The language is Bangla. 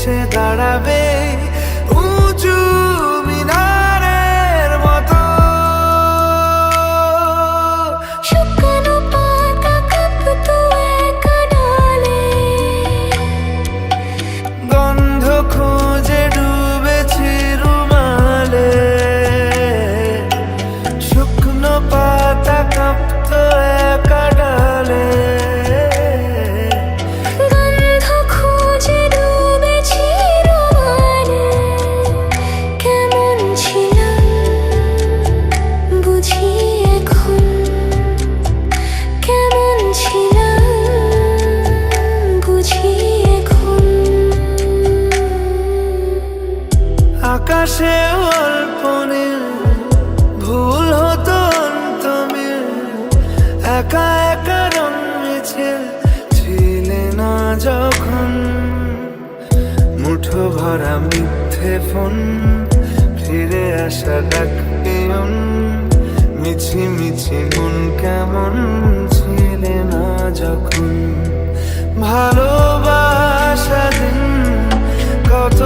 এসে দাঁড়াবে উঁচু মিনারের মতো। শুকনো পাতা কাঁপতো একা ডালে, গন্ধ খোঁজে ডুবেছি রুমালে। শুকনো পাতা কাঁপতো একা ডালে, গন্ধ খুঁজে ডুবেছি রুমালে। কেমন ছিলাম বুঝি এখন, কেমন ছিলাম বুঝি এখন। আকাশে অল্প নীল, ভুল হতো অন্তমিল। একা একা রং মিছিল ছিলে না যখন, মুঠো ভরা মিথ্যে ফোন, ফিরে আসা ডাক পিয়ন। মিছি মিছি মন কেমন ছিলে না যখন, ভালোবাসা দিন কত